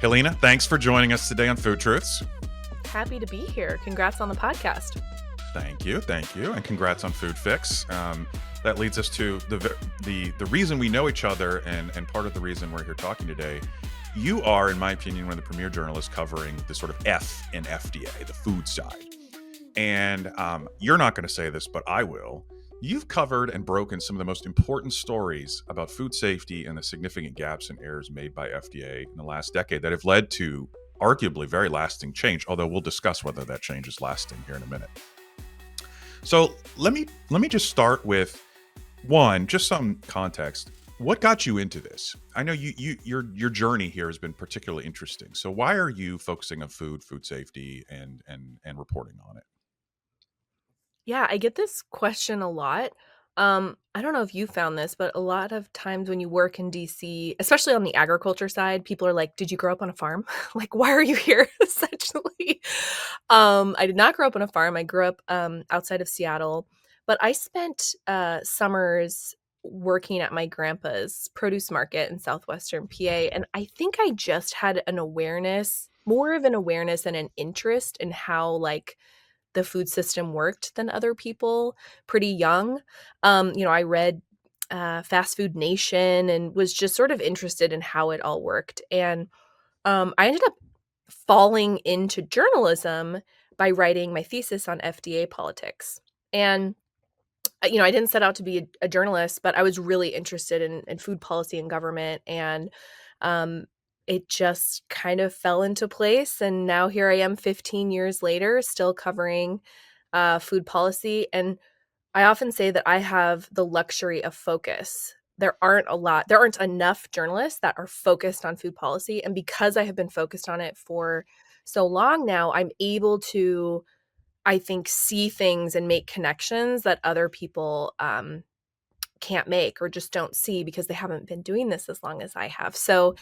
Helena, thanks for joining us today on Food Truths. Happy to be here. Congrats on the podcast. Thank you, and congrats on Food Fix. That leads us to the reason we know each other, and part of the reason we're here talking today. You are, in my opinion, one of the premier journalists covering the sort of F in FDA, the food side. And you're not going to say this, but I will. You've covered and broken some of the most important stories about food safety and the significant gaps and errors made by FDA in the last decade that have led to arguably very lasting change, although we'll discuss whether that change is lasting here in a minute. So let me just start with just some context. What got you into this? I know your journey here has been particularly interesting. So why are you focusing on food safety, and reporting on it? Yeah, I get this question a lot. I don't know if you found this, but a lot of times when you work in DC, especially on the agriculture side, people are like, "Did you grow up on a farm? Like, why are you here?" Essentially. I did not grow up on a farm. I grew up outside of Seattle, but I spent summers working at my grandpa's produce market in southwestern PA, and I think I just had an awareness, more of an awareness and an interest in how the food system worked than other people pretty young. I read Fast Food Nation and was just sort of interested in how it all worked. And I ended up falling into journalism by writing my thesis on FDA politics. And I didn't set out to be a journalist, but I was really interested in food policy and government. And um, it just kind of fell into place. And now here I am 15 years later, still covering food policy. And I often say that I have the luxury of focus. There aren't enough journalists that are focused on food policy. And because I have been focused on it for so long now, I'm able to, I think, see things and make connections that other people can't make or just don't see because they haven't been doing this as long as I have. So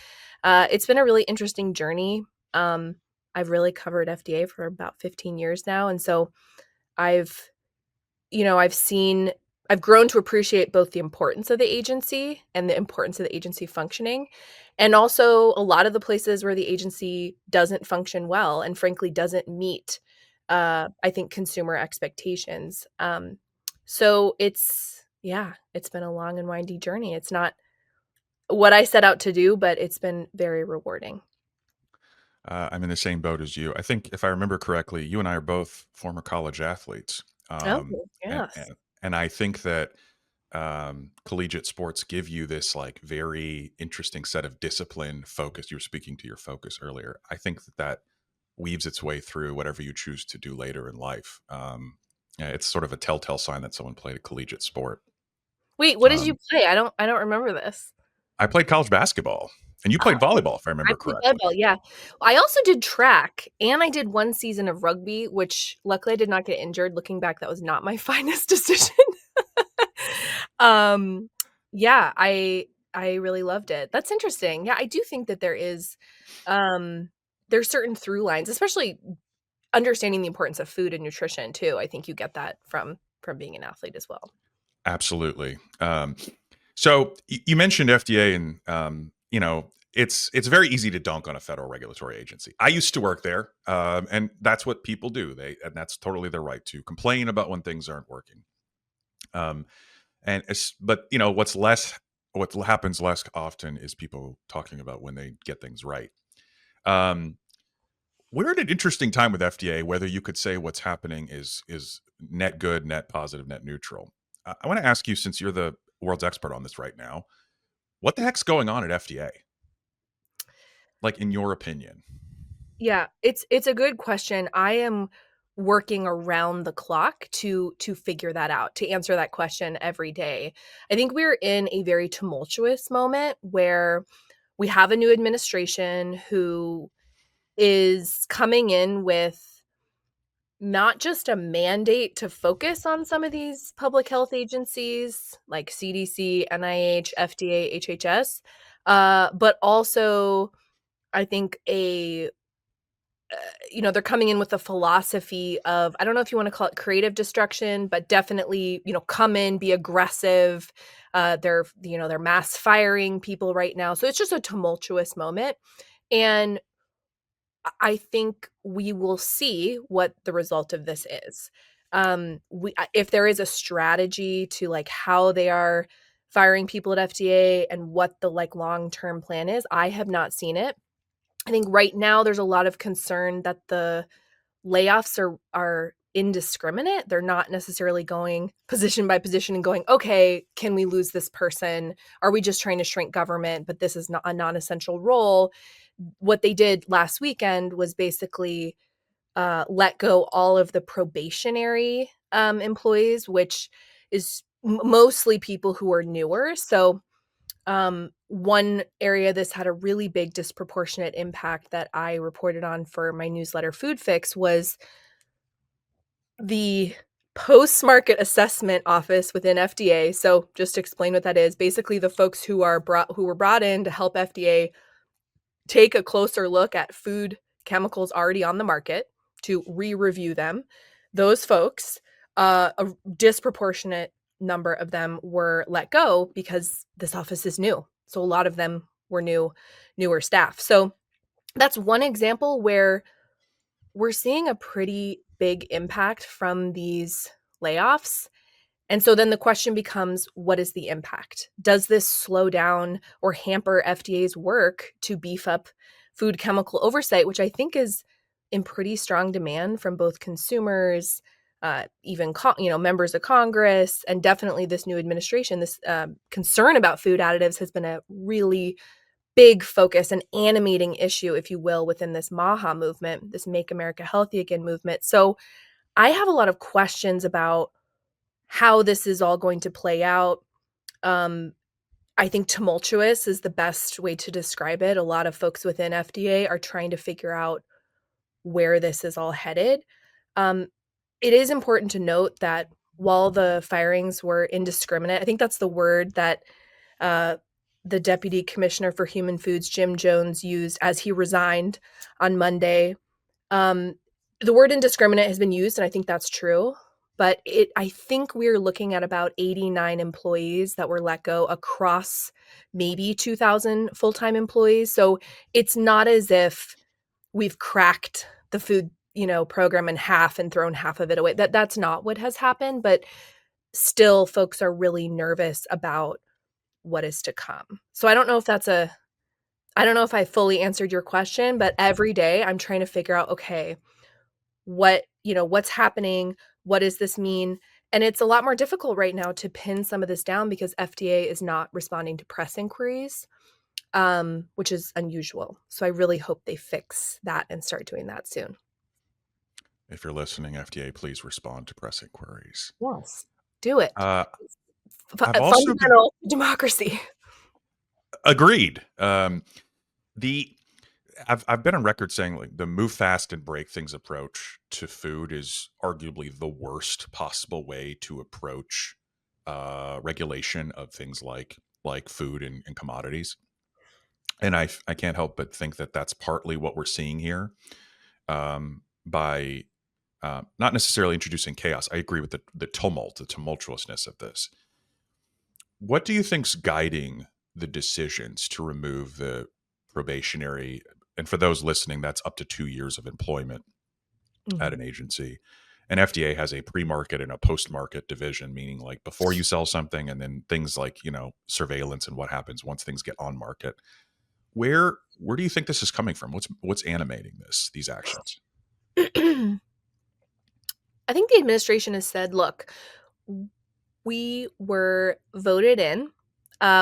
it's been a really interesting journey. I've really covered FDA for about 15 years now. And so I've I've grown to appreciate both the importance of the agency and the importance of the agency functioning, and also a lot of the places where the agency doesn't function well and frankly doesn't meet, I think, consumer expectations. So it's been a long and windy journey. It's not what I set out to do, but it's been very rewarding. I'm in the same boat as you. I think, if I remember correctly, you and I are both former college athletes, Oh, and, yes. and I think that collegiate sports give you this very interesting set of discipline focus. You were speaking to your focus earlier. I think that weaves its way through whatever you choose to do later in life. Yeah, it's sort of a telltale sign that someone played a collegiate sport. Wait, what did you Um, play? I don't remember this. I played college basketball, and you played Oh, volleyball, if I I remember played correctly. volleyball, yeah. I also did track, and I did 1 season of rugby, which luckily I did not get injured. Looking back, that was not my finest decision. Um, yeah, I really loved it. That's interesting. Yeah, I do think that um, there's certain through lines, especially understanding the importance of food and nutrition too. I think you get that from being an athlete as well. Absolutely. So you mentioned FDA, and it's very easy to dunk on a federal regulatory agency. I used to work there, and that's what people do. And that's totally their right to complain about when things aren't working. Um, but what happens less often is people talking about when they get things right. Um, we're at an interesting time with FDA. Whether you could say what's happening is net good, net positive, net neutral. I want to ask you, since you're the world's expert on this right now, what the heck's going on at FDA? Like, in your opinion? Yeah, it's a good question. I am working around the clock to figure that out, to answer that question every day. I think we're in a very tumultuous moment where we have a new administration who is coming in with not just a mandate to focus on some of these public health agencies like CDC, NIH, FDA, HHS, but also I think they're coming in with a philosophy of, I don't know if you want to call it creative destruction, but definitely, come in, be aggressive. They're mass firing people right now. So it's just a tumultuous moment. And I think we will see what the result of this is. If there is a strategy to like how they are firing people at FDA and what the like long-term plan is, I have not seen it. I think right now there's a lot of concern that the layoffs are indiscriminate. They're not necessarily going position by position and going, okay, can we lose this person? Are we just trying to shrink government? But this is not a non-essential role. What they did last weekend was basically let go all of the probationary employees, which is mostly people who are newer. So one area this had a really big disproportionate impact that I reported on for my newsletter Food Fix was the post-market assessment office within FDA. So just to explain what that is, basically the folks who were brought in to help FDA take a closer look at food chemicals already on the market to re-review them. Those folks, a disproportionate number of them were let go because this office is new. So a lot of them were newer staff. So that's one example where we're seeing a pretty big impact from these layoffs. And so then the question becomes, what is the impact? Does this slow down or hamper FDA's work to beef up food chemical oversight, which I think is in pretty strong demand from both consumers, even members of Congress, and definitely this new administration? This concern about food additives has been a really big focus, an animating issue, if you will, within this MAHA movement, this Make America Healthy Again movement. So I have a lot of questions about how this is all going to play out. Um, I think tumultuous is the best way to describe it. A lot of folks within FDA are trying to figure out where this is all headed. Um, it is important to note that while the firings were indiscriminate, I think that's the word that uh, the Deputy Commissioner for Human Foods, Jim Jones, used as he resigned on Monday. Um, the word indiscriminate has been used, and I think that's true. But I think we're looking at about 89 employees that were let go across maybe 2,000 full-time employees. So it's not as if we've cracked the food, program in half and thrown half of it away. That's not what has happened. But still, folks are really nervous about what is to come. So I don't know if I fully answered your question, but every day I'm trying to figure out, okay, what's happening? What does this mean? And it's a lot more difficult right now to pin some of this down because FDA is not responding to press inquiries, which is unusual. So I really hope they fix that and start doing that soon. If you're listening, FDA, please respond to press inquiries. Yes. Do it. Uh, I've also been Fundamental democracy. agreed. The I've been on record saying like the move fast and break things approach to food is arguably the worst possible way to approach regulation of things like food and commodities. And I can't help but think that that's partly what we're seeing here by not necessarily introducing chaos. I agree with the tumult, the tumultuousness of this. What do you think's guiding the decisions to remove the probationary? And for those listening, that's up to 2 years of employment at an Mhm. agency. And FDA has a pre-market and a post-market division, meaning like before you sell something, and then things like surveillance and what happens once things get on market. Where do you think this is coming from? What's animating these actions? I think the administration has said, look, we were voted in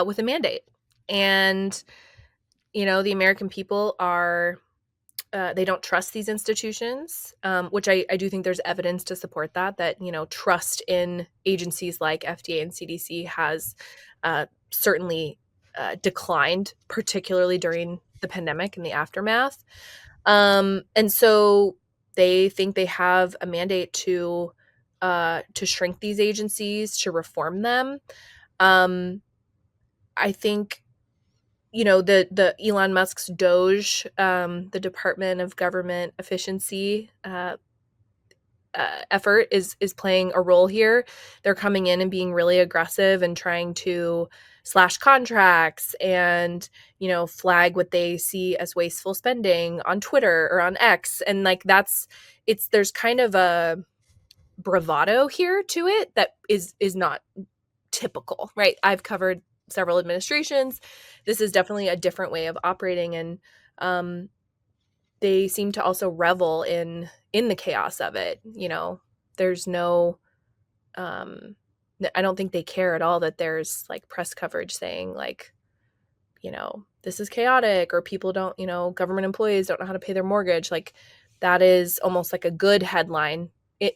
with a mandate. And, the American people they don't trust these institutions, which I do think there's evidence to support that, trust in agencies like FDA and CDC has certainly declined, particularly during the pandemic and the aftermath. And so they think they have a mandate to shrink these agencies, to reform them. Um, I think the Elon Musk's Doge, the Department of Government Efficiency effort is playing a role here. They're coming in and being really aggressive and trying to slash contracts and, flag what they see as wasteful spending on Twitter or on X. And like there's kind of a bravado here to it that is not typical, right? I've covered several administrations. This is definitely a different way of operating, and um, they seem to also revel in the chaos of it. There's no, um, I don't think they care at all that there's like press coverage saying like, this is chaotic, or people don't, government employees don't know how to pay their mortgage. Like that is almost like a good headline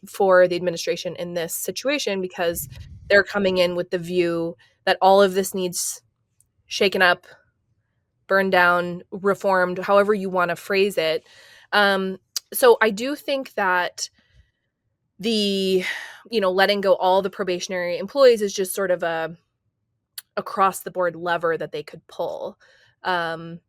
for the administration in this situation, because they're coming in with the view that all of this needs shaken up, burned down, reformed, however you want to phrase it. So I do think that the, letting go all the probationary employees is just sort of a across the board lever that they could pull. Um,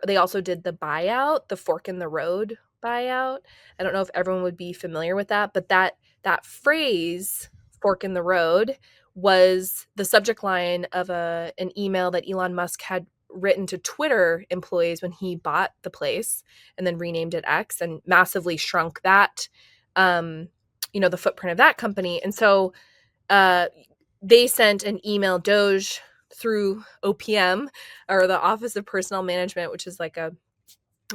they also did the buyout, the fork in the road buyout. I don't know if everyone would be familiar with that, but that phrase, fork in the road, was the subject line of an email that Elon Musk had written to Twitter employees when he bought the place and then renamed it X and massively shrunk that, the footprint of that company. And so uh, they sent an email Doge through OPM, or the Office of Personnel Management, which is like an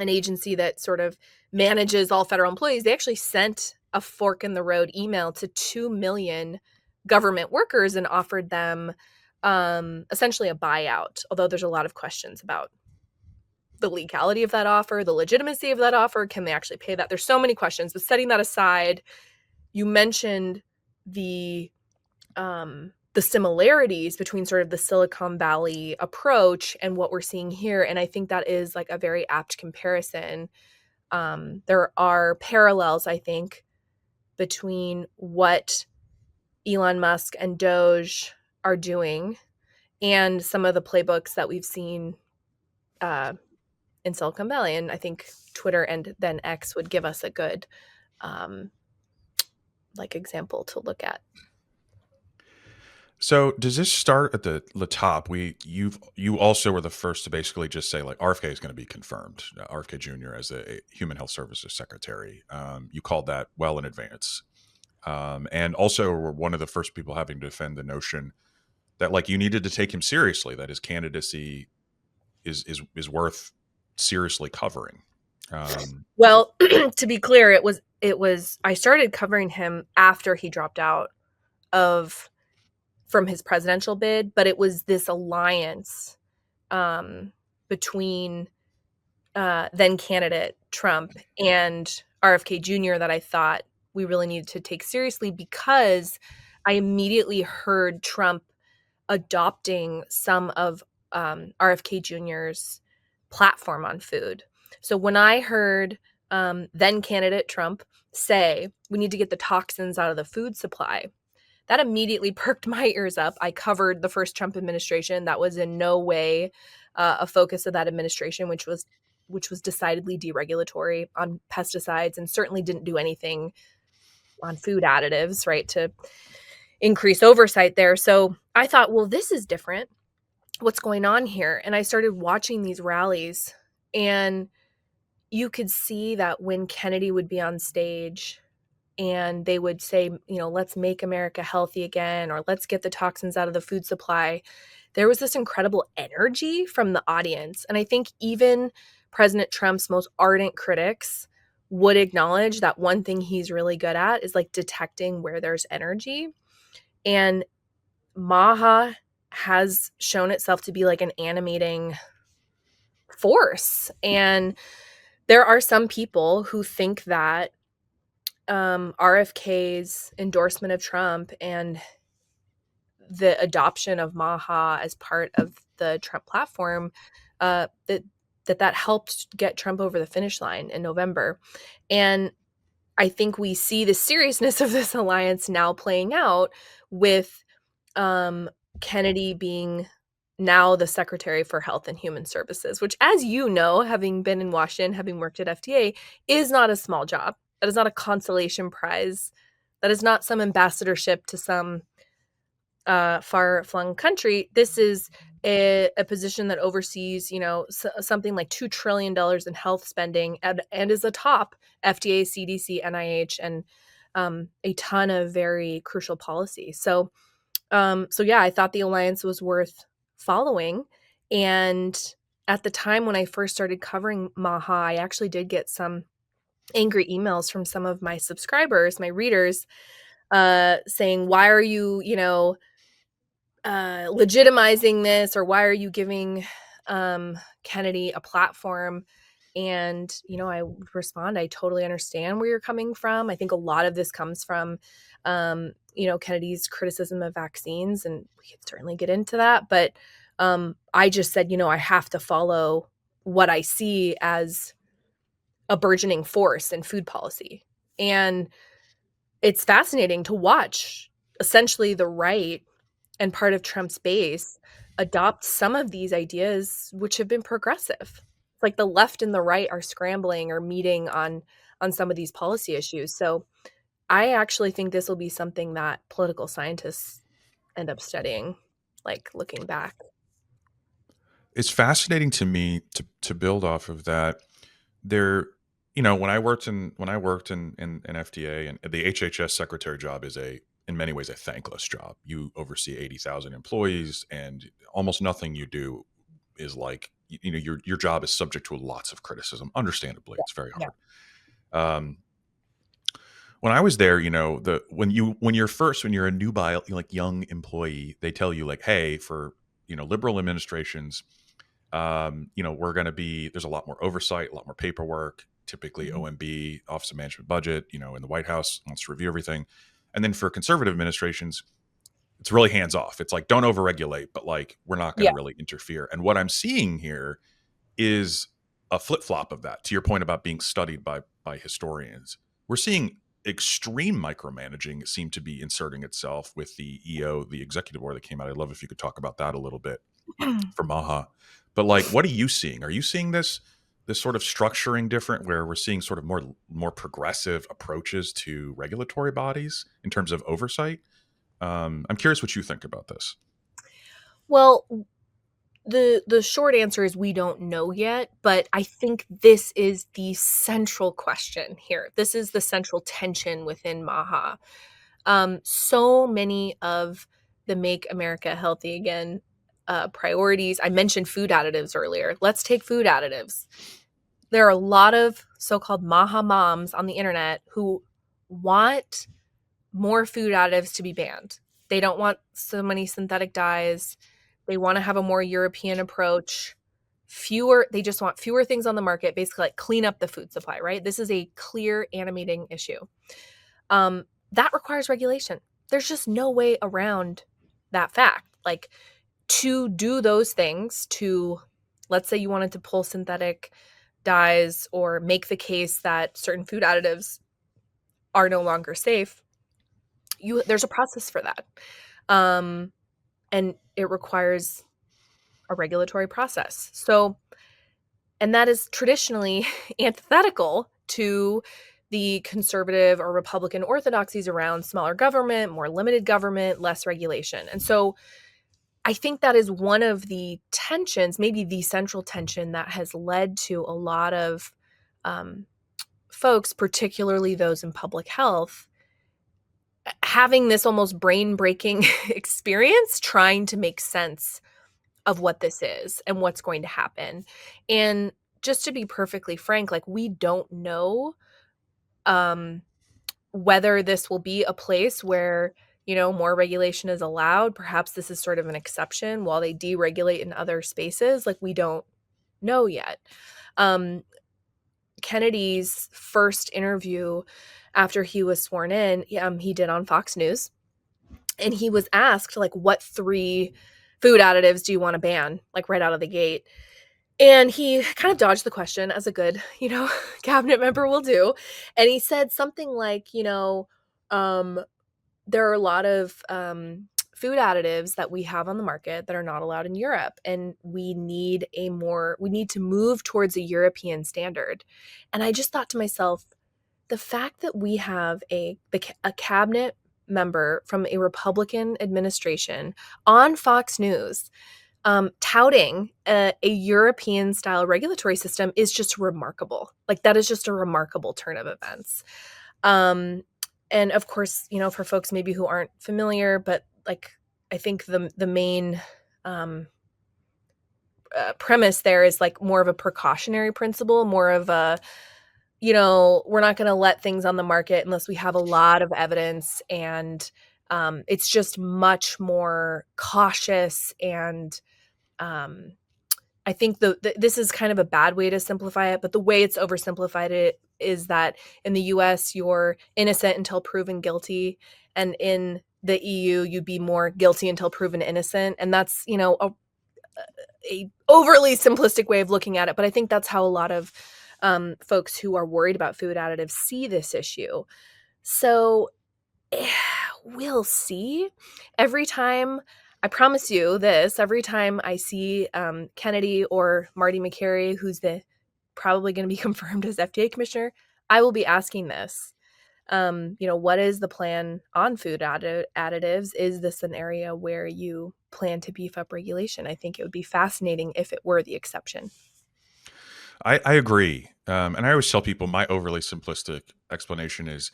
agency that sort of manages all federal employees. They actually sent a fork in the road email to 2 million government workers and offered them essentially a buyout, although there's a lot of questions about the legality of that offer, the legitimacy of that offer. Can they actually pay that? There's so many questions. But setting that aside, you mentioned the similarities between sort of the Silicon Valley approach and what we're seeing here. And I think that is like a very apt comparison. There are parallels, I think, between what Elon Musk and Doge are doing and some of the playbooks that we've seen in Silicon Valley. And I think Twitter and then X would give us a good example to look at. So does this start at the top? You also were the first to basically just say like RFK is going to be confirmed, RFK Jr. as a Human Health Services Secretary. You called that well in advance, and also were one of the first people having to defend the notion that like you needed to take him seriously, that his candidacy is worth seriously covering. Well, to be clear, it was I started covering him after he dropped out of from his presidential bid, but it was this alliance between then candidate Trump and RFK Jr. that I thought we really needed to take seriously, because I immediately heard Trump adopting some of RFK Jr.'s platform on food. So when I heard then candidate Trump say we need to get the toxins out of the food supply, that immediately perked my ears up. I covered the first Trump administration. That was in no way a focus of that administration, which was decidedly deregulatory on pesticides and certainly didn't do anything on food additives, right, to increase oversight there. So I thought, well, this is different. What's going on here? And I started watching these rallies, and you could see that when Kennedy would be on stage and they would say, let's make America healthy again, or let's get the toxins out of the food supply, there was this incredible energy from the audience. And I think even President Trump's most ardent critics would acknowledge that one thing he's really good at is like detecting where there's energy. And Maha has shown itself to be like an animating force. And there are some people who think that RFK's endorsement of Trump and the adoption of Maha as part of the Trump platform, that helped get Trump over the finish line in November. And I think we see the seriousness of this alliance now playing out with Kennedy being now the Secretary for Health and Human Services, which, as you know, having been in Washington, having worked at FDA, is not a small job. That is not a consolation prize. That is not some ambassadorship to some far-flung country, this is a position that oversees, something like $2 trillion in health spending and is atop FDA, CDC, NIH, and a ton of very crucial policy. So yeah, I thought the alliance was worth following. And at the time when I first started covering MAHA, I actually did get some angry emails from some of my subscribers, my readers, saying, "Why are you, legitimizing this, or why are you giving Kennedy a platform?" And I would respond, I totally understand where you're coming from. I think a lot of this comes from Kennedy's criticism of vaccines, and we could certainly get into that. But I just said, I have to follow what I see as a burgeoning force in food policy. And it's fascinating to watch essentially the right and part of Trump's base adopt some of these ideas which have been progressive. It's like the left and the right are scrambling or meeting on some of these policy issues. So I actually think this will be something that political scientists end up studying, like looking back. It's fascinating to me to build off of that. There, when I worked in FDA, and the HHS secretary job is in many ways a thankless job. You oversee 80,000 employees, and almost nothing you do is like your job is subject to lots of criticism. Understandably, it's very Yeah. hard. Um, when I was there, the when you're a new like young employee, they tell you like, hey, for liberal administrations, we're going to be there's a lot more oversight, a lot more paperwork. Typically, Mhm. OMB, Office of Management Budget, in the White House wants to review everything. And then for conservative administrations, it's really hands off. It's like don't overregulate, but like we're not going Yeah. to really interfere. And what I'm seeing here is a flip flop of that. To your point about being studied by historians, we're seeing extreme micromanaging seem to be inserting itself with the EO, the executive order that came out. I'd love if you could talk about that a little bit for Maha. But like, what are you seeing? Are you seeing this sort of structuring different, where we're seeing sort of more progressive approaches to regulatory bodies in terms of oversight? I'm curious what you think about this. Well, the short answer is we don't know yet, but I think this is the central question here. This is the central tension within MAHA. So many of the Make America Healthy Again priorities. I mentioned food additives earlier. Let's take food additives. There are a lot of so-called MAHA moms on the internet who want more food additives to be banned. They don't want so many synthetic dyes. They want to have a more European approach. They just want fewer things on the market, basically like clean up the food supply, right? This is a clear animating issue. That requires regulation. There's just no way around that fact. Like to do those things, to let's say you wanted to pull synthetic dyes or make the case that certain food additives are no longer safe, there's a process for that. Um, and it requires a regulatory process. So, and that is traditionally antithetical to the conservative or Republican orthodoxies around smaller government, more limited government, less regulation. And so I think that is one of the tensions, maybe the central tension that has led to a lot of um, folks, particularly those in public health, having this almost brain breaking experience trying to make sense of what this is and what's going to happen. And just to be perfectly frank, like we don't know um, whether this will be a place where more regulation is allowed. Perhaps this is sort of an exception while they deregulate in other spaces. Like we don't know yet. Um, Kennedy's first interview after he was sworn in, he did on Fox News, and he was asked like, what 3 food additives do you want to ban, like right out of the gate? And he kind of dodged the question, as a good cabinet member will do. And he said something like, um, there are a lot of food additives that we have on the market that are not allowed in Europe, and we need to move towards a European standard. And I just thought to myself, the fact that we have a cabinet member from a Republican administration on Fox News touting a European style regulatory system is just remarkable. Like, that is just a remarkable turn of events. Um, and of course, for folks maybe who aren't familiar, but like, I think the main premise there is like more of a precautionary principle, more of a, we're not going to let things on the market unless we have a lot of evidence. And it's just much more cautious. And I think this is kind of a bad way to simplify it, but the way it's oversimplified it is that in the US, you're innocent until proven guilty. And in the EU, you'd be more guilty until proven innocent. And that's, a overly simplistic way of looking at it. But I think that's how a lot of folks who are worried about food additives see this issue. So we'll see. Every time, I promise you this, every time I see Kennedy or Marty McCary, who's probably going to be confirmed as FDA commissioner, I will be asking this. What is the plan on food additives? Is this an area where you plan to beef up regulation? I think it would be fascinating if it were the exception. I agree. And I always tell people my overly simplistic explanation is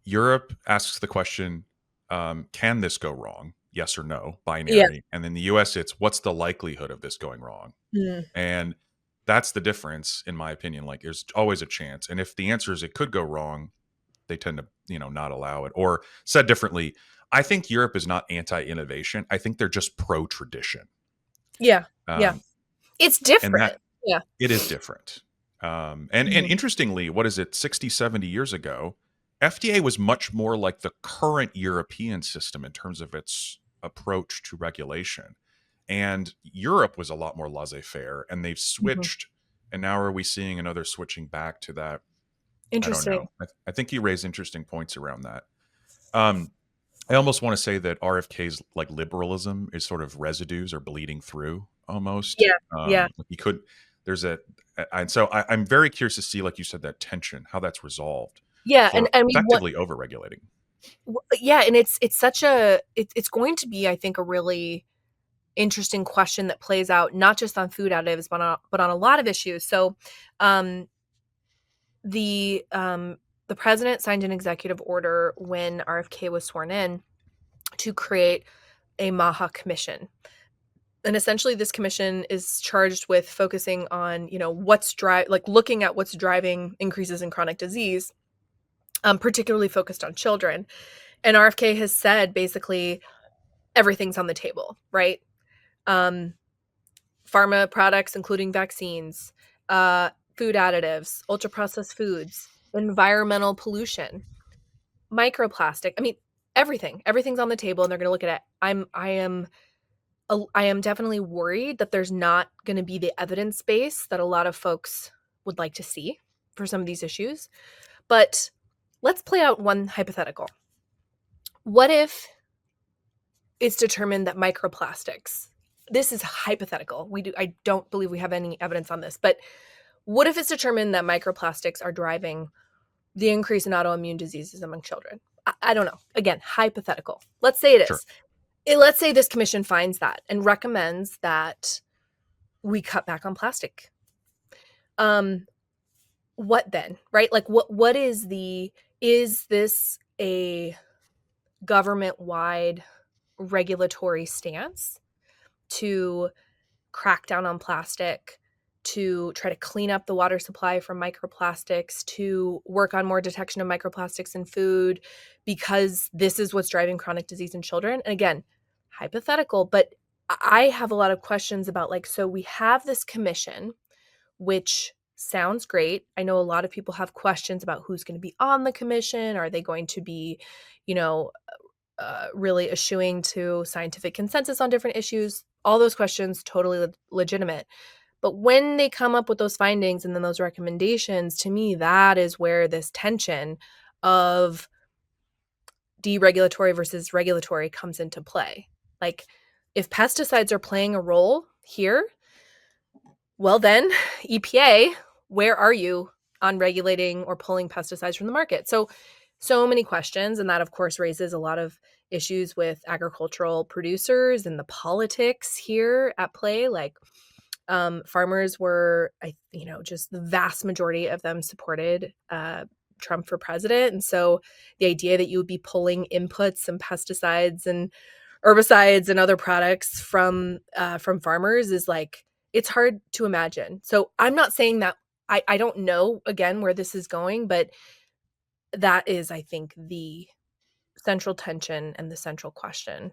Europe asks the question, can this go wrong? Yes or no, Yeah. binary. And in the US, it's what's the likelihood of this going wrong? Mm. And that's the difference, in my opinion. Like, there's always a chance. And if the answer is it could go wrong, they tend to, not allow it. Or said differently, I think Europe is not anti-innovation. I think they're just pro-tradition. Yeah. Yeah. Um, It's and different. that Yeah. it is different. And Mhm. interestingly, what is it, 60, 70 years ago, FDA was much more like the current European system in terms of its approach to regulation. And Europe was a lot more laissez-faire, and they've Mhm. switched. And now are we seeing another switching back to that? I don't Interesting. know. I think you raise interesting points around that. Um, I almost want to say that RFK's like liberalism is sort of residues or bleeding through almost. Yeah. Yeah. Like you could, there's and so I'm very curious to see, like you said, that tension, how that's resolved Yeah. And for I mean, effectively overregulating. yeah, and it's such a it's going to be, I think, a really interesting question that plays out not just on food additives, but on a lot of issues. So, um, the president signed an executive order when RFK was sworn in to create a MAHA commission. And essentially this commission is charged with focusing on, looking at what's driving increases in chronic disease, particularly focused on children. And RFK has said basically everything's on the table, right? Um, Pharma products, including vaccines, food additives, ultra processed foods, environmental pollution, microplastic. I mean, everything. Everything's on the table, and they're going to look at it. I am definitely worried that there's not going to be the evidence base that a lot of folks would like to see for some of these issues. But let's play out one hypothetical. What if it's determined that microplastics, this is hypothetical. I don't believe we have any evidence on this, but what if it's determined that microplastics are driving the increase in autoimmune diseases among children? I don't know. Again, hypothetical. Let's say it Sure. is. Let's say this commission finds that and recommends that we cut back on plastic. What then? Right? Like what is this a government-wide regulatory stance to crack down on plastic, to try to clean up the water supply from microplastics, to work on more detection of microplastics in food, because this is what's driving chronic disease in children? And again, hypothetical, but I have a lot of questions about, like, so we have this commission, which sounds great. I know a lot of people have questions about who's going to be on the commission. Are they going to be, you know, really eschewing to scientific consensus on different issues? All those questions, totally legitimate. But when they come up with those findings and then those recommendations, to me, that is where this tension of deregulatory versus regulatory comes into play. Like, if pesticides are playing a role here, well, then, EPA, where are you on regulating or pulling pesticides from the market? So so many questions, and that, of course, raises a lot of issues with agricultural producers and the politics here at play. Like, farmers were, just the vast majority of them supported Trump for president. And so the idea that you would be pulling inputs and pesticides and herbicides and other products from farmers is like, it's hard to imagine. So I'm not saying that I don't know again where this is going, but that is, I think, the central tension and the central question.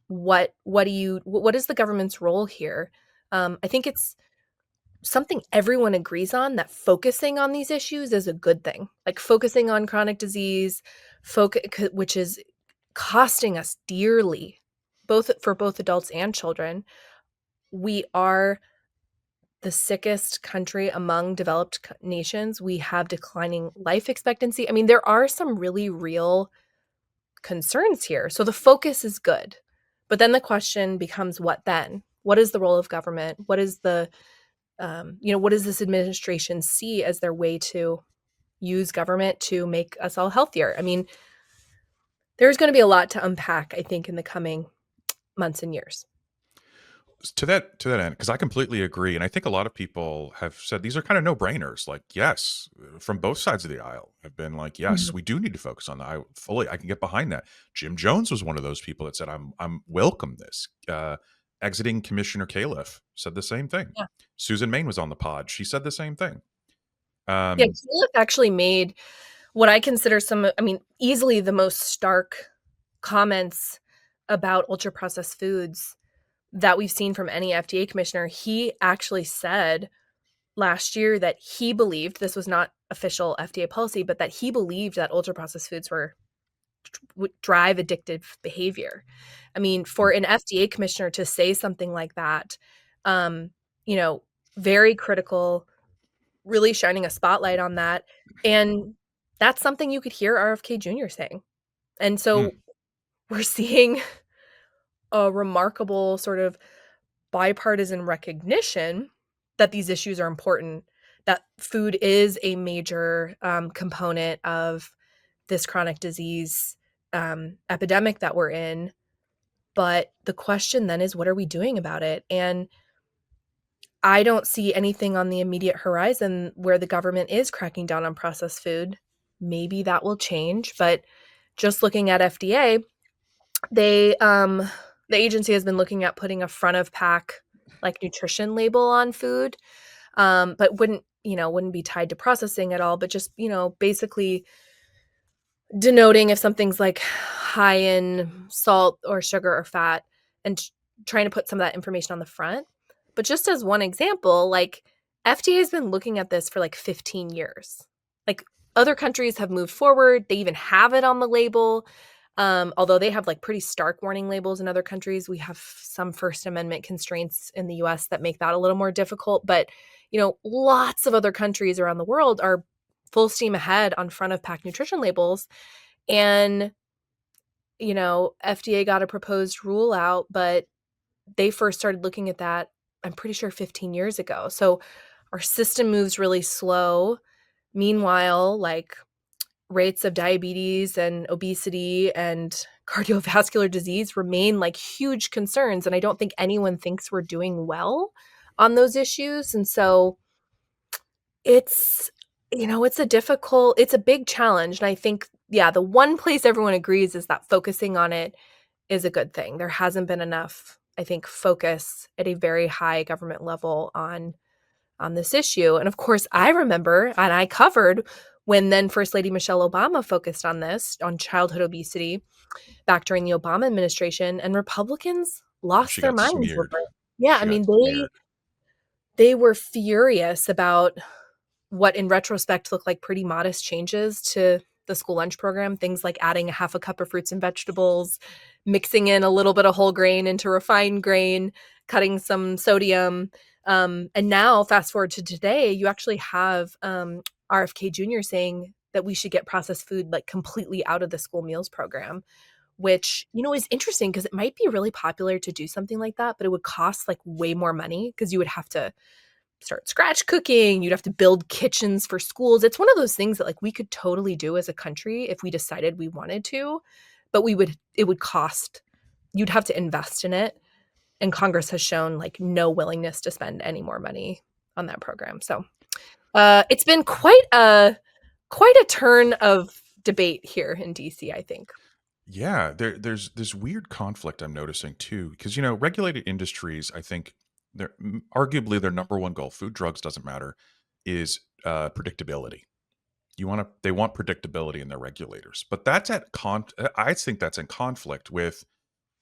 What is the government's role here? I think it's something everyone agrees on, that focusing on these issues is a good thing. Like focusing on chronic disease, which is costing us dearly, both adults and children. We are the sickest country among developed nations. We have declining life expectancy. I mean, there are some really real concerns here. So the focus is good. But then the question becomes, what then? What is the role of government? What is what does this administration see as their way to use government to make us all healthier? I mean, there's going to be a lot to unpack, I think, in the coming months and years. To that end, because I completely agree, and I think a lot of people have said these are kind of no brainers. Like, yes, from both sides of the aisle have been like, yes, Mhm. we do need to focus on that. I can get behind that. Jim Jones was one of those people that said, I'm welcome this. Exiting Commissioner Califf said the same thing. Yeah. Susan Main was on the pod. She said the same thing. Yeah, Um, Caliph actually made what I consider easily the most stark comments about ultra processed foods that we've seen from any FDA commissioner. He actually said last year that he believed this was not official FDA policy, but that he believed that ultra processed foods would drive addictive behavior. I mean, for an FDA commissioner to say something like that, um, you know, very critical, really shining a spotlight on that. And that's something you could hear RFK Jr. saying. And hmm, so we're seeing a remarkable sort of bipartisan recognition that these issues are important, that food is a major component of this chronic disease epidemic that we're in. But the question then is, what are we doing about it? And I don't see anything on the immediate horizon where the government is cracking down on processed food. Maybe that will change, but just looking at FDA, they the agency has been looking at putting a front of pack like nutrition label on food, but wouldn't be tied to processing at all, but just, basically denoting if something's like high in salt or sugar or fat, and trying to put some of that information on the front. But just as one example, like FDA has been looking at this for like 15 years. Like other countries have moved forward, they even have it on the label. Although they have like pretty stark warning labels in other countries, we have some First Amendment constraints in the US that make that a little more difficult. But, lots of other countries around the world are full steam ahead on front of pack nutrition labels. And, FDA got a proposed rule out, but they first started looking at that, I'm pretty sure 15 years ago. So our system moves really slow. Meanwhile, like rates of diabetes and obesity and cardiovascular disease remain like huge concerns. And I don't think anyone thinks we're doing well on those issues. And so it's it's a big challenge, and I think, yeah, the one place everyone agrees is that focusing on it is a good thing. There hasn't been enough, I think, focus at a very high government level on this issue, and of course, I remember, and I covered when then First Lady Michelle Obama focused on this, on childhood obesity, back during the Obama administration, and Republicans lost she their got minds over smeared. it. Yeah, I She got mean, smeared. they were furious about what in retrospect look like pretty modest changes to the school lunch program, things like adding a half a cup of fruits and vegetables, mixing in a little bit of whole grain into refined grain, cutting some sodium. And now, fast forward to today, you actually have RFK Jr. saying that we should get processed food like completely out of the school meals program, which, is interesting because it might be really popular to do something like that, but it would cost like way more money because you would have to start scratch cooking. You'd have to build kitchens for schools. It's one of those things that like we could totally do as a country if we decided we wanted to, but it would cost. You'd have to invest in it, and Congress has shown like no willingness to spend any more money on that program. So it's been quite a turn of debate here in DC, I think. Yeah, there's this weird conflict I'm noticing too, because regulated industries, I think arguably their number one goal, food, drugs, doesn't matter, is predictability. They want predictability in their regulators, but I think that's in conflict with,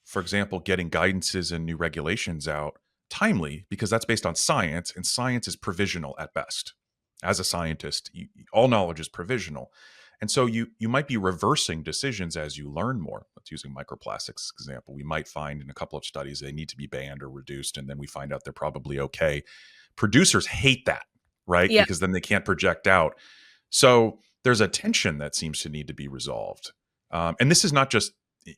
for example, getting guidances and new regulations out timely, because that's based on science, and science is provisional at best. As a scientist, all knowledge is provisional. And so you might be reversing decisions as you learn more. Let's using microplastics example. We might find in a couple of studies they need to be banned or reduced, and then we find out they're probably okay. Producers hate that, right? Yeah. Because then they can't project out. So there's a tension that seems to need to be resolved. And this is not just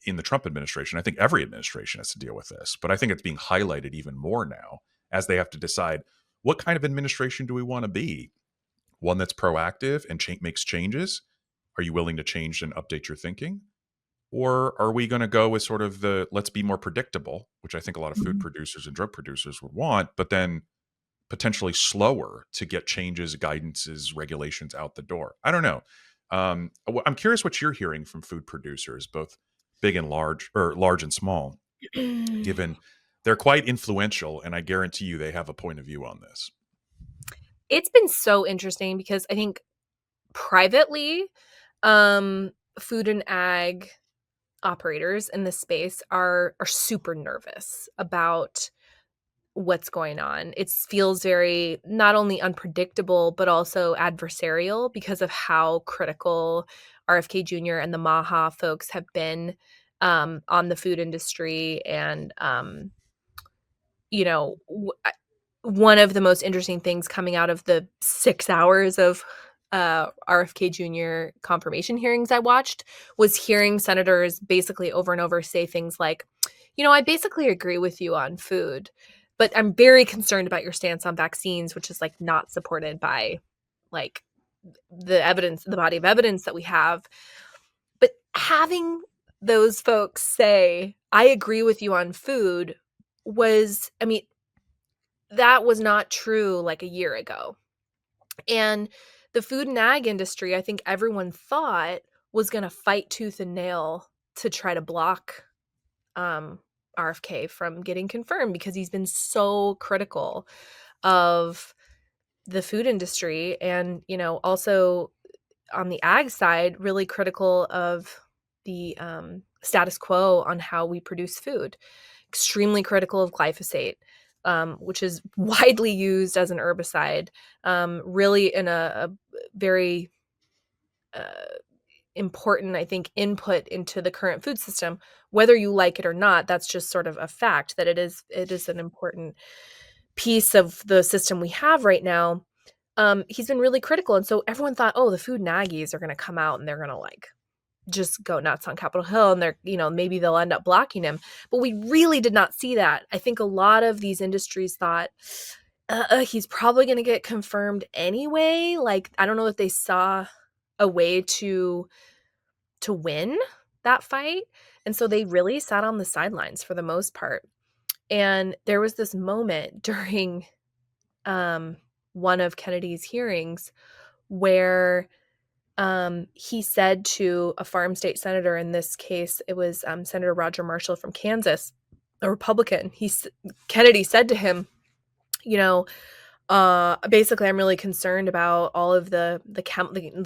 in the Trump administration. I think every administration has to deal with this, but I think it's being highlighted even more now as they have to decide, what kind of administration do we want to be? One that's proactive and makes changes. Are you willing to change and update your thinking? Or are we going to go with sort of the let's be more predictable, which I think a lot of food Mhm. producers and drug producers would want, but then potentially slower to get changes, guidances, regulations out the door? I don't know. I'm curious what you're hearing from food producers, both big and large, or large and small, given they're quite influential, and I guarantee you they have a point of view on this. It's been so interesting because I think privately, um, food and ag operators in this space are super nervous about what's going on. It feels very not only unpredictable, but also adversarial because of how critical RFK Jr. and the Maha folks have been on the food industry. And, you know, one of the most interesting things coming out of the 6 hours of, RFK Jr. confirmation hearings I watched was hearing senators basically over and over say things like, I basically agree with you on food, but I'm very concerned about your stance on vaccines, which is, like, not supported by, like, the body of evidence that we have." But having those folks say, "I agree with you on food," was I mean, that was not true, like, a year ago. And the food and ag industry, I think everyone thought was gonna fight tooth and nail to try to block, um, RFK from getting confirmed because he's been so critical of the food industry and, also on the ag side, really critical of the, status quo on how we produce food. Extremely critical of glyphosate, which is widely used as an herbicide, really in a very, uh, important, I think, input into the current food system. Whether you like it or not, that's just sort of a fact that it is an important piece of the system we have right now. He's been really critical, and so everyone thought, "Oh, the food naggies are gonna come out and they're gonna, like, just go nuts on Capitol Hill, and maybe they'll end up blocking him." But we really did not see that. I think a lot of these industries thought, he's probably gonna get confirmed anyway." Like, I don't know if they saw a way to win that fight, and so they really sat on the sidelines for the most part. And there was this moment during, um, one of Kennedy's hearings where he said to a farm state senator, in this case, it was, Senator Roger Marshall from Kansas, a Republican. Kennedy said to him, you know, basically, "I'm really concerned about all of the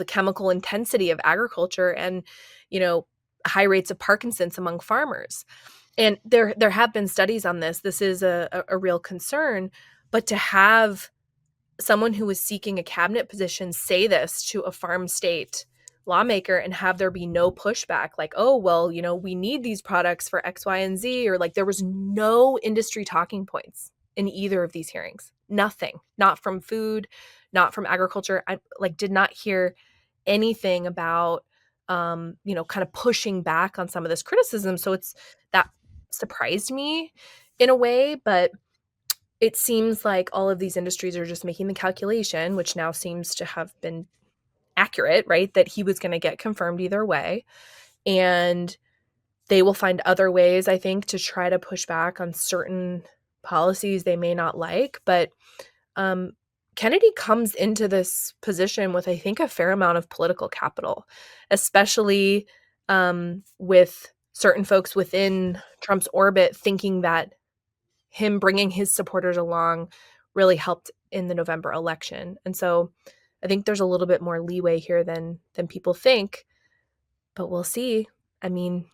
chemical intensity of agriculture and, you know, high rates of Parkinson's among farmers." And there have been studies on this. This is a real concern, but to have someone who was seeking a cabinet position say this to a farm state lawmaker and have there be no pushback, like, "Oh, well, we need these products for X, Y, and Z," or like there was no industry talking points in either of these hearings. Nothing. Not from food, not from agriculture. I like did not hear anything about kind of pushing back on some of this criticism. So that surprised me in a way, but it seems like all of these industries are just making the calculation, which now seems to have been accurate, right? That he was going to get confirmed either way. And they will find other ways, I think, to try to push back on certain policies they may not like. But um, Kennedy comes into this position with, I think, a fair amount of political capital, especially with certain folks within Trump's orbit thinking that him bringing his supporters along really helped in the November election. And so I think there's a little bit more leeway here than people think, but we'll see. I mean,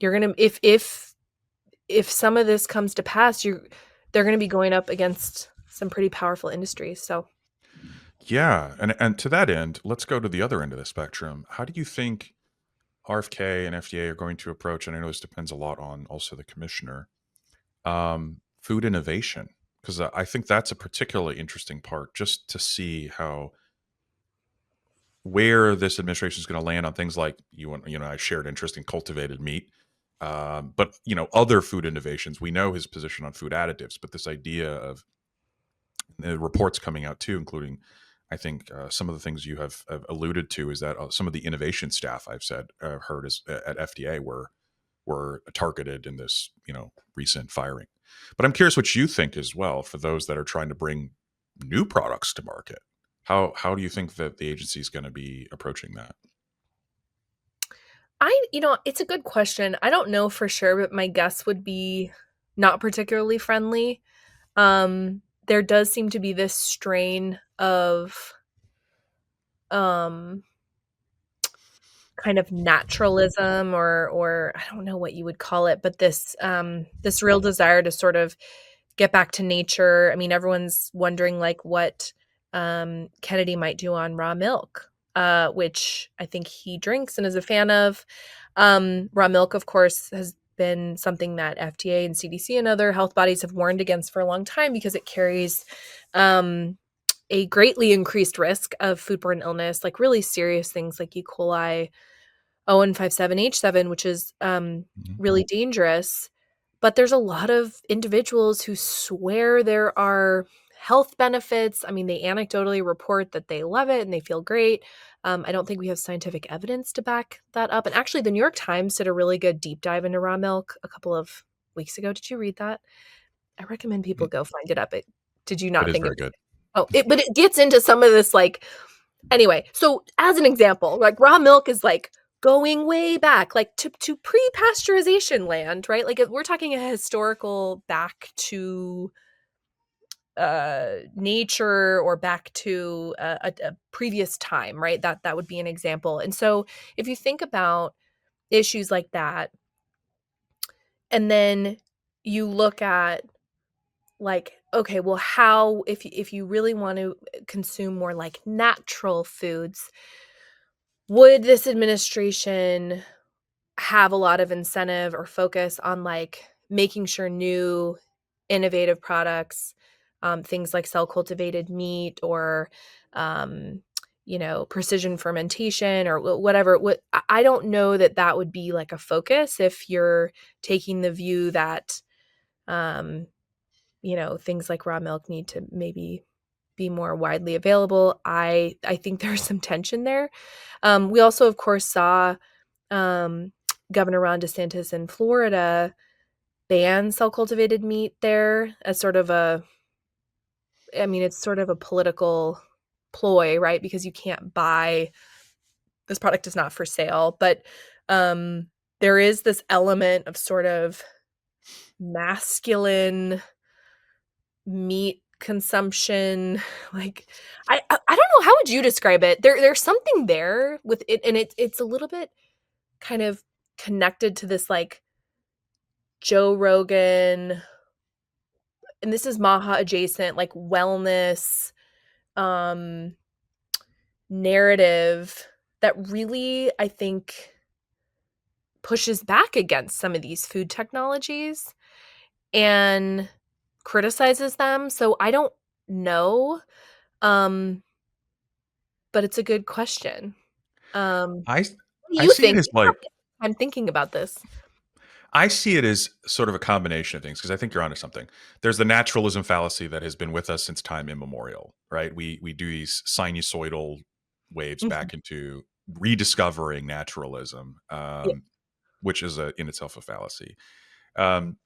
you're going to if some of this comes to pass, they're going to be going up against some pretty powerful industries. So Yeah, and to that end, let's go to the other end of the spectrum. How do you think RFK and FDA are going to approach? And I know this depends a lot on also the commissioner, food innovation, because I think that's a particularly interesting part, just to see how where this administration is going to land on things like I shared interest in cultivated meat, but other food innovations. We know his position on food additives, but this idea of reports coming out too, including I think some of the things you have alluded to is that some of the innovation staff I've heard is at FDA were targeted in this recent firing. But I'm curious what you think as well for those that are trying to bring new products to market. How do you think that the agency is going to be approaching that? it's a good question. I don't know for sure, but my guess would be not particularly friendly. There does seem to be this strain of um kind of naturalism or I don't know what you would call it, but this real desire to sort of get back to nature. I mean, everyone's wondering like what Kennedy might do on raw milk, which I think he drinks and is a fan of. Raw milk, of course, has been something that FDA and CDC and other health bodies have warned against for a long time because it carries a greatly increased risk of foodborne illness, like really serious things like E. coli, O157H7, which is Mhm. really dangerous. But there's a lot of individuals who swear there are health benefits. I mean, they anecdotally report that they love it and they feel great. I don't think we have scientific evidence to back that up. And actually, the New York Times did a really good deep dive into raw milk a couple of weeks ago. Did you read that? I recommend people go find it up. Did you It not is think it very was? good. Oh, but it gets into some of this like anyway, so as an example, like raw milk is like going way back, like to pre-pasteurization land, right? Like if we're talking a historical back to nature or back to a previous time, right? That would be an example. And so if you think about issues like that, and then you look at like okay, well how if you really want to consume more like natural foods, would this administration have a lot of incentive or focus on like making sure new innovative products, things like cell cultivated meat or um, precision fermentation or whatever? I don't know that that would be like a focus if you're taking the view that um, things like raw milk need to maybe be more widely available. I think there's some tension there. We also, of course, saw um, Governor Ron DeSantis in Florida ban cell cultivated meat there as sort of I mean, it's sort of a political ploy, right? Because you can't buy this product is not for sale, but um, there is this element of sort of masculine meat consumption. Like, I don't know, how would you describe it? There's something there with it, and it's a little bit kind of connected to this like Joe Rogan, and this is Maha adjacent, like wellness um narrative that really, I think, pushes back against some of these food technologies and criticizes them. So I don't know. Um, but it's a good question. I What do I you see it think? as like I'm thinking about this. I see it as sort of a combination of things because I think you're onto something. There's the naturalism fallacy that has been with us since time immemorial, right? We do these sinusoidal waves Mhm. back into rediscovering naturalism, Yeah. which is in itself a fallacy. Um,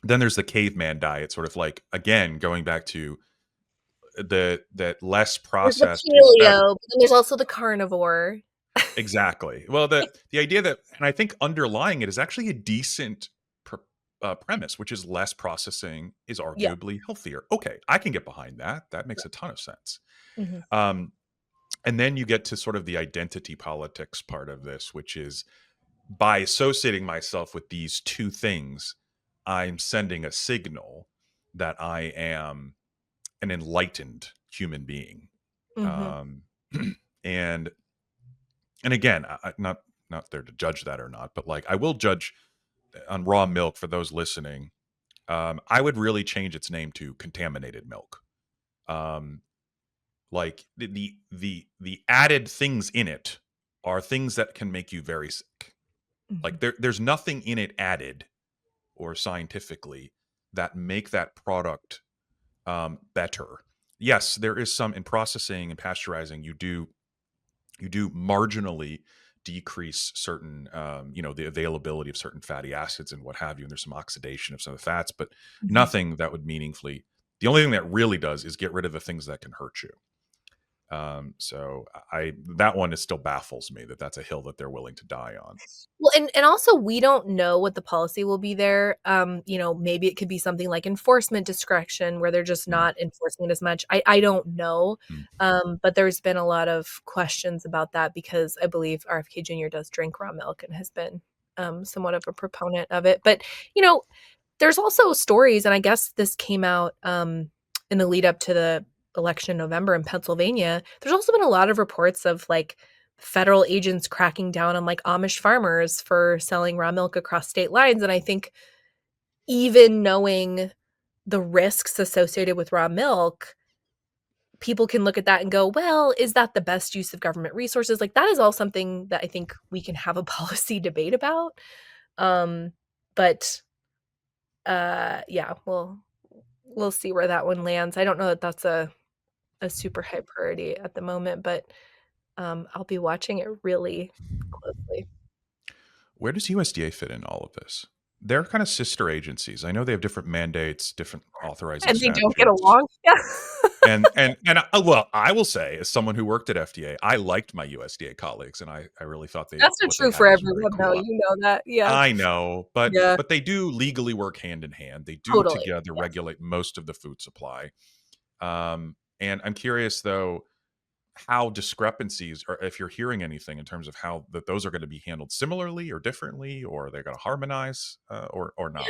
then there's the caveman diet, sort of like again going back to the that less There's the processed is better. paleo, but then there's also the carnivore. Exactly. Well, the idea that, and I think underlying it is actually a decent premise, which is less processing is Yeah. arguably healthier. Okay, I can get behind that. That makes a ton of sense. Mhm. Um, and then you get to sort of the identity politics part of this, which is by associating myself with these two things, I'm sending a signal that I am an enlightened human being. Mhm. Um, and again, not there to judge that or not, but like I will judge on raw milk for those listening. I would really change its name to contaminated milk. Um, like the added things in it are things that can make you very sick. Like Mhm. there's nothing in it added or scientifically that make that product better. Yes, there is some in processing and pasteurizing. You do marginally decrease certain the availability of certain fatty acids and what have you, and there's some oxidation of some of the fats, but Mhm. nothing that would meaningfully, the only thing that really does is get rid of the things that can hurt you. So I that one is still baffles me that that's a hill that they're willing to die on. Well, and also we don't know what the policy will be there. Maybe it could be something like enforcement discretion where they're just Mm, not enforcing it as much. I don't know. mm, But there's been a lot of questions about that because I believe RFK Jr. does drink raw milk and has been somewhat of a proponent of it. But you know, there's also stories, and I guess this came out in the lead up to the election in November in Pennsylvania. There's also been a lot of reports of like federal agents cracking down on like Amish farmers for selling raw milk across state lines. And I think even knowing the risks associated with raw milk, people can look at that and go, well, is that the best use of government resources? Like that is all something that I think we can have a policy debate about. Um, but yeah, we'll see where that one lands. I don't know that that's a super high priority at the moment, but I'll be watching it really closely. where does USDA fit in all of this? They're kind of sister agencies. I know they have different mandates, different authorizing And they don't get statutes. along? Yeah. Well, I will say, as someone who worked at FDA, I liked my USDA colleagues, and I really thought That's not what they true had for was very everyone, though, cool. you know that. Yeah. I know, Yeah. but they do legally work hand in hand. They do Totally. together Yes. regulate most of the food supply. And I'm curious though how discrepancies, or if you're hearing anything in terms of how that those are going to be handled similarly or differently, or they're going to harmonize, or not.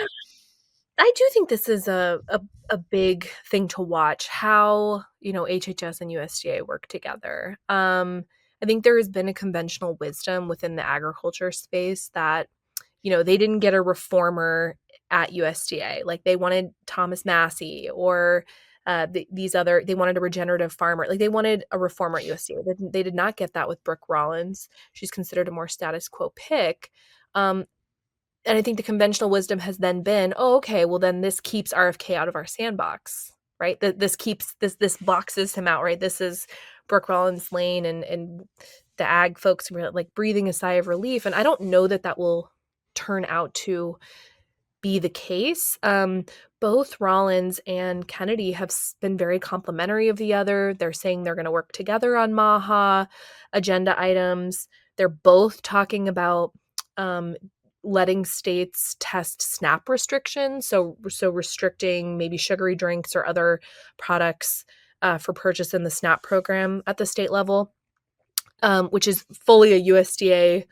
I do think this is a big thing to watch, how, HHS and USDA work together. I think there has been a conventional wisdom within the agriculture space that, they didn't get a reformer at USDA. Like they wanted Thomas Massey or they wanted a regenerative farmer. Like they wanted a reformer at USDA. They did not get that with Brooke Rollins. She's considered a more status quo pick. Um, and I think the conventional wisdom has then been, oh, okay, well then this keeps RFK out of our sandbox, right? This keeps this boxes him out, right? This is Brooke Rollins lane, and the ag folks were like breathing a sigh of relief. And I don't know that that will turn out to be the case. Both Rollins and Kennedy have been very complimentary of the other. They're saying they're going to work together on MAHA agenda items. They're both talking about um, letting states test SNAP restrictions, so restricting maybe sugary drinks or other products for purchase in the SNAP program at the state level, which is fully a USDA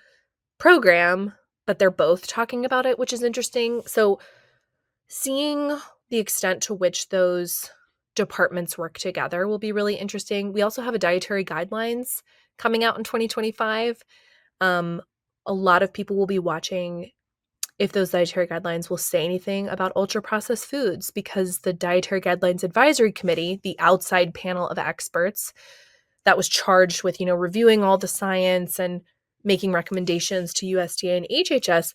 program, but they're both talking about it, which is interesting. So seeing the extent to which those departments work together will be really interesting. We also have a dietary guidelines coming out in 2025. Um, a lot of people will be watching if those dietary guidelines will say anything about ultra processed foods because the Dietary Guidelines Advisory Committee, the outside panel of experts that was charged with, reviewing all the science and making recommendations to USDA and HHS,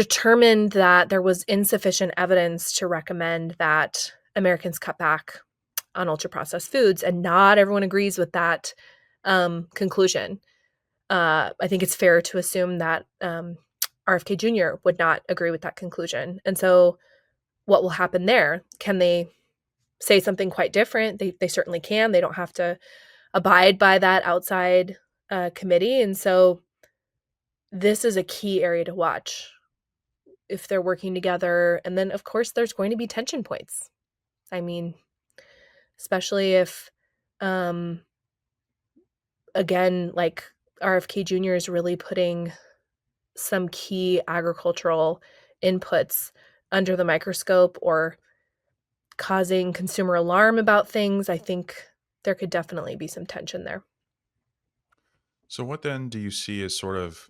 determined that there was insufficient evidence to recommend that Americans cut back on ultra-processed foods, and not everyone agrees with that, conclusion. I think it's fair to assume that, RFK Jr. would not agree with that conclusion, and so what will happen there? Can they say something quite different? They certainly can. They don't have to abide by that outside, committee, and so this is a key area to watch if they're working together, and then, of course, there's going to be tension points. I mean, especially if, um, again, like, RFK Jr. is really putting some key agricultural inputs under the microscope or causing consumer alarm about things. I think there could definitely be some tension there. So, what then do you see as sort of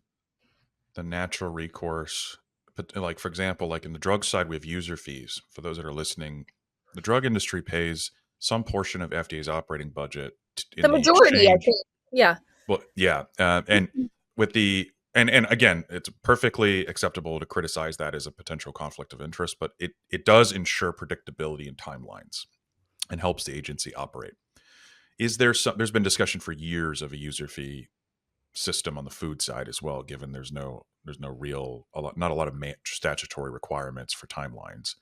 the natural recourse? But, like, for example, like in the drug side, we have user fees. For those that are listening, the drug industry pays some portion of FDA's operating budget The in the majority, I exchange. think. Yeah. Well, yeah, and with the and again, it's perfectly acceptable to criticize that as a potential conflict of interest, but it does ensure predictability and timelines and helps the agency operate. Is there some? There's been discussion for years of a user fee system on the food side as well, given there's no real not a lot of statutory requirements for timelines.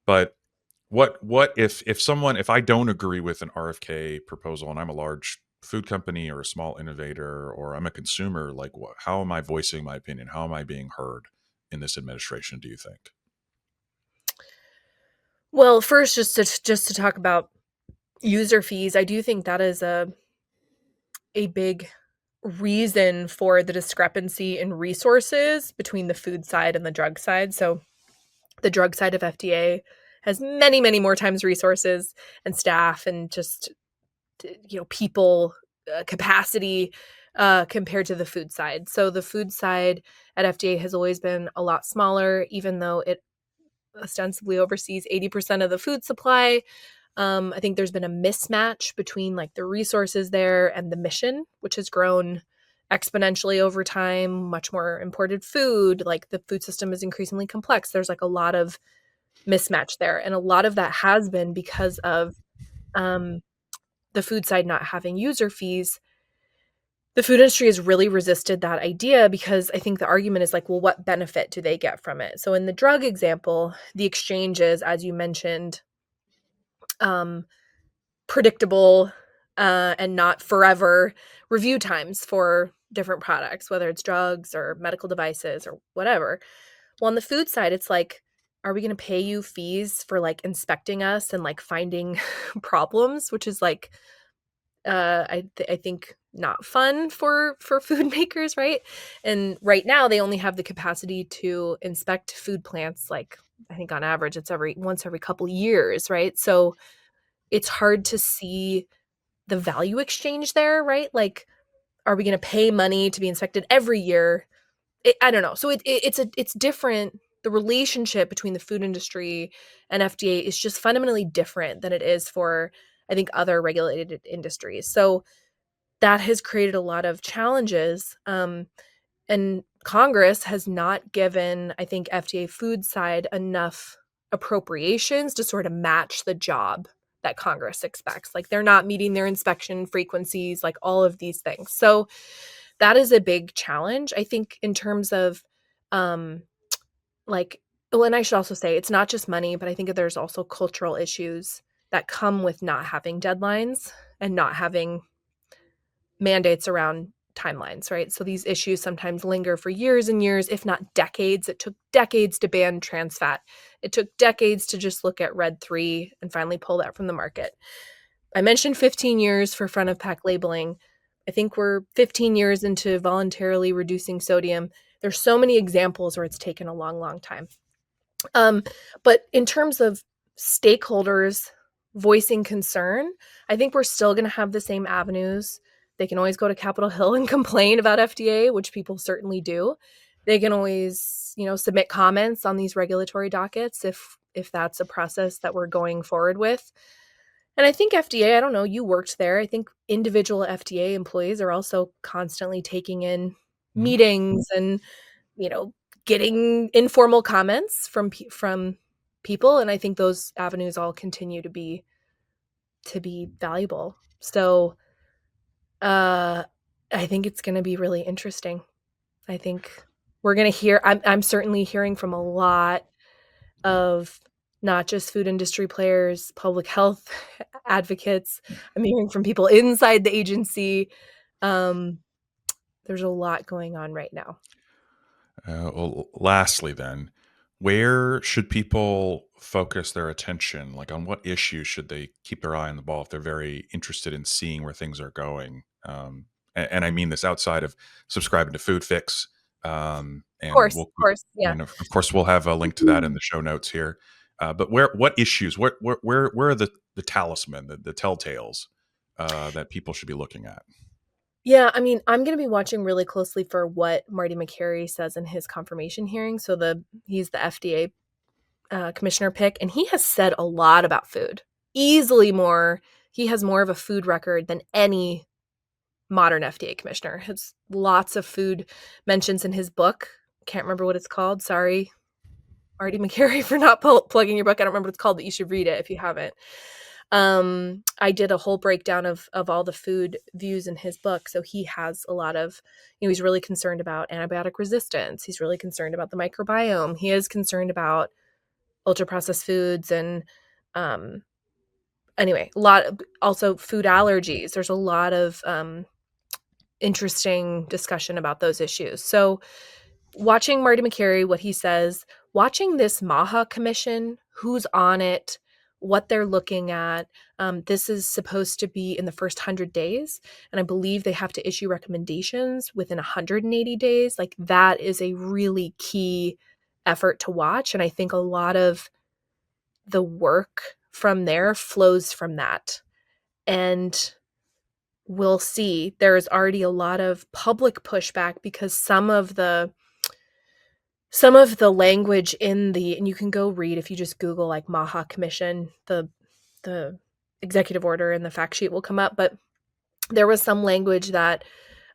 But what if I don't agree with an RFK proposal and I'm a large food company or a small innovator or I'm a consumer, like how am I voicing my opinion? How am I being heard in this administration, do you think? Well, first, just to talk about user fees, I do think that is a big reason for the discrepancy in resources between the food side and the drug side. So the drug side of FDA has many, many more times resources and staff and just people capacity compared to the food side. So the food side at FDA has always been a lot smaller, even though it ostensibly oversees 80% of the food supply. I think there's been a mismatch between like the resources there and the mission, which has grown exponentially over time, much more imported food, like the food system is increasingly complex. There's like a lot of mismatch there. And a lot of that has been because of um, the food side not having user fees. The food industry has really resisted that idea because I think the argument is like, well, what benefit do they get from it? So in the drug example, the exchanges, as you mentioned, um, predictable and not forever review times for different products, whether it's drugs or medical devices or whatever. Well, on the food side, it's like, are we going to pay you fees for like inspecting us and like finding problems, which is like, I think not fun for food makers, right? And right now they only have the capacity to inspect food plants like I think on average it's every once every couple years, right? So it's hard to see the value exchange there, right? Like, are we going to pay money to be inspected every year? I don't know. So it's different. The relationship between the food industry and FDA is just fundamentally different than it is for I think other regulated industries. So that has created a lot of challenges. And Congress has not given, I think, FDA food side enough appropriations to sort of match the job that Congress expects. Like they're not meeting their inspection frequencies, like all of these things. So that is a big challenge, I think, in terms of um like well, and I should also say it's not just money, but I think there's also cultural issues that come with not having deadlines and not having mandates around timelines, right? So these issues sometimes linger for years and years, if not decades. It took decades to ban trans fat. It took decades to just look at Red 3 and finally pull that from the market. I mentioned 15 years for front of pack labeling. I think we're 15 years into voluntarily reducing sodium. There's so many examples where it's taken a long, long time. Um, but in terms of stakeholders voicing concern, I think we're still going to have the same avenues. They can always go to Capitol Hill and complain about FDA, which people certainly do. They can always, submit comments on these regulatory dockets if that's a process that we're going forward with. And I think FDA, I don't know, you worked there. I think individual FDA employees are also constantly taking in Mhm. meetings and, you know, getting informal comments from people, and I think those avenues all continue to be valuable. So, uh, I think it's gonna be really interesting. I think we're gonna hear I'm certainly hearing from a lot of not just food industry players, public health advocates. I'm hearing from people inside the agency. Um, there's a lot going on right now. Well, lastly, then, where should people focus their attention? Like, on what issues should they keep their eye on the ball if they're very interested in seeing where things are going? And I mean this outside of subscribing to Food Fix. And Of course, yeah. and of course, we'll have a link to that in the show notes here. But what issues, where are the talisman, the telltales that people should be looking at? Yeah, I mean, I'm gonna be watching really closely for what Marty McCary says in his confirmation hearing. So he's the FDA commissioner pick, and he has said a lot about food. Easily more, he has more of a food record than any modern FDA commissioner. Has lots of food mentions in his book. Can't remember what it's called. Sorry, Marty McCary, for not plugging your book. I don't remember what it's called, but you should read it if you haven't. I did a whole breakdown of all the food views in his book. So he has a lot of, he's really concerned about antibiotic resistance. He's really concerned about the microbiome. He is concerned about ultra processed foods and anyway, a lot of, also food allergies. There's a lot of interesting discussion about those issues. So watching Marty McCary, what he says, watching this MAHA commission, who's on it, what they're looking at. This is supposed to be in the first 100 days. And I believe they have to issue recommendations within 180 days. Like, that is a really key effort to watch. And I think a lot of the work from there flows from that. And we'll see. There's already a lot of public pushback because some of the language in and you can go read if you just Google like MAHA Commission, the executive order and the fact sheet will come up. But there was some language that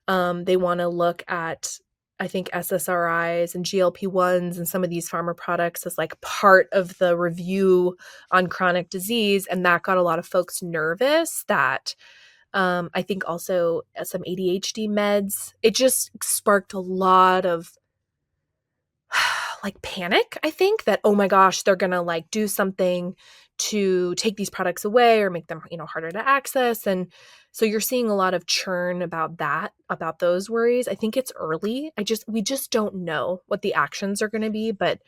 they want to look at, I think, SSRIs and GLP-1s and some of these pharma products as like part of the review on chronic disease. And that got a lot of folks nervous that I think also some ADHD meds. It just sparked a lot of like panic, I think, that, oh my gosh, they're going to like do something to take these products away or make them, harder to access. And so you're seeing a lot of churn about that, about those worries. I think it's early. We just don't know what the actions are going to be, but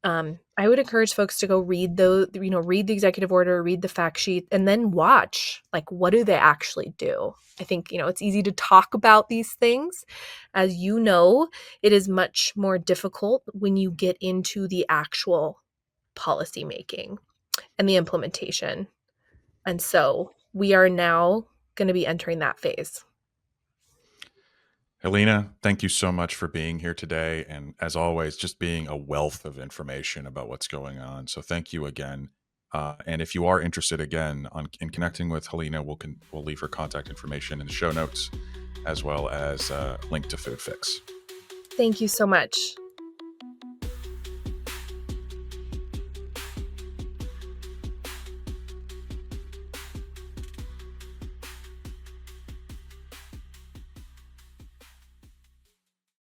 I would encourage folks to go read read the executive order, read the fact sheet, and then watch, like, what do they actually do? I think, it's easy to talk about these things. As you know, it is much more difficult when you get into the actual policy making and the implementation. And so we are now going to be entering that phase. Helena, thank you so much for being here today. And as always, just being a wealth of information about what's going on. So thank you again. And if you are interested again in connecting with Helena, we'll leave her contact information in the show notes, as well as a link to Food Fix. Thank you so much.